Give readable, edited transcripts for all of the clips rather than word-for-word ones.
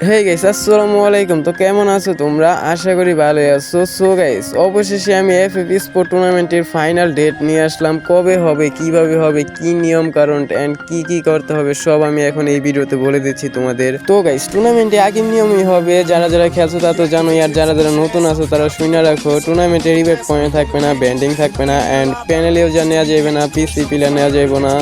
Hey guys, আসসালামু আলাইকুম। তো কেমন আছো তোমরা? আশা করি ভালোই আছো। সো গাইস, অবশেষে আমি এফএফ স্পোর্ট টুর্নামেন্টের ফাইনাল ডেট নিয়ে আসলাম। কবে হবে, কিভাবে হবে, কি নিয়ম কারণ এন্ড কি কি করতে হবে সব আমি এখন এই ভিডিওতে বলে দিচ্ছি তোমাদের। তো গাইস, টুর্নামেন্টে আগের নিয়মই হবে। যারা যারা খেলছো তা তো জানোই, আর যারা যারা নতুন আছো তারা শুনে রাখো। টুর্নামেন্টে রিবেট পয়েন্ট থাকবে না, ব্যান্ডিং থাকবে না, এন্ড প্যানেলেও যা নেওয়া যাবে না, পিসি প্লেয়ার নেওয়া যাবে না।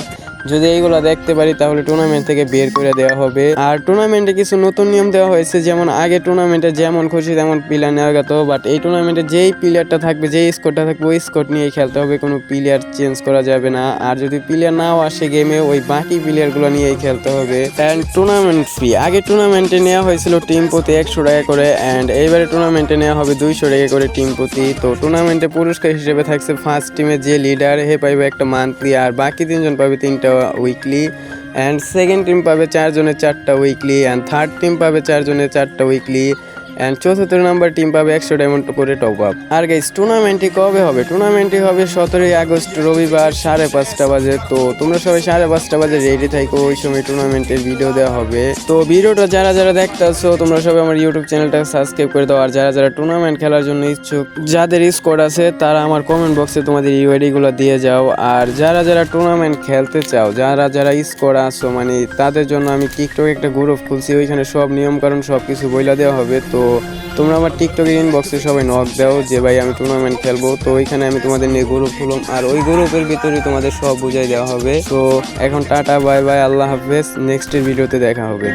যদি এইগুলো দেখতে পারি তাহলে টুর্নামেন্ট থেকে বের করে দেওয়া হবে। আর টুর্নামেন্টে কিছু নতুন নিয়ম দেওয়া হয়েছে, যেমন আগে টুর্নামেন্টে যেমন খুশি তেমন প্লেয়ার নেওয়া যেত, বাট এই টুর্নামেন্টে যেই প্লেয়ারটা থাকবে, যেই স্কোরটা থাকবে ওই স্কোর নিয়েই খেলতে হবে, কোনো প্লেয়ার চেঞ্জ করা যাবে না। আর যদি প্লেয়ার নাও আসে গেমে, ওই বাকি প্লেয়ারগুলো নিয়েই খেলতে হবে। অ্যান্ড টুর্নামেন্ট ফি আগে টুর্নামেন্টে নেওয়া হয়েছিল টিম প্রতি 100 টাকা করে, অ্যান্ড এইবারে টুর্নামেন্টে নেওয়া হবে 200 টাকা করে টিম প্রতি। তো টুর্নামেন্টে পুরস্কার হিসেবে থাকছে ফার্স্ট টিমে যে লিডার হে পাইবে একটা মান্থলি, আর বাকি 3জন পাবে 3টা উইকলি, অ্যান্ড সেকেন্ড টিম পাবে 4 জনের 4টা উইকলি, অ্যান্ড থার্ড টিম পাবে 4 জনের 4টা উইকলি, অ্যান্ড চতুর্থ নাম্বার টিম পাবে 100 ডায়মন্ড করে টপ আপ। আর গাইস, টুর্নামেন্টটি কবে হবে? টুর্নামেন্টটি হবে 17ই আগস্ট রবিবার 5:30 বাজে। তো তোমরা সবাই 5:30 বাজে রেডি থাকো, ওই সময় টুর্নামেন্টের ভিডিও দেওয়া হবে। তো ভিডিওটা যারা যারা দেখতেছো তোমরা সবাই আমার ইউটিউব চ্যানেলটা সাবস্ক্রাইব করে দাও। আর যারা যারা টুর্নামেন্ট খেলার জন্য ইচ্ছুক, যাদের স্কোর আছে তারা আমার কমেন্ট বক্সে তোমাদের ইউআইডিগুলো দিয়ে যাও। আর যারা যারা টুর্নামেন্ট খেলতে চাও, যারা যারা স্কোর আসো, মানে তাদের জন্য আমি টিকটকে একটা গ্রুপ খুলছি, ওইখানে সব নিয়মকানুন সব কিছু বইলা দেওয়া হবে। তো তোমরা আমার টিকটকের ইনবক্সে সবাই নক দাও যে ভাই আমি টুর্নামেন্ট খেলবো, তো ওইখানে আমি তোমাদের নিয়ে গ্রুপ খুললাম, আর ওই গ্রুপের ভিতরে তোমাদের সব বুঝাই দেওয়া হবে। তো এখন টাটা, বাই বাই, আল্লাহ হাফেজ, নেক্সটের ভিডিওতে দেখা হবে।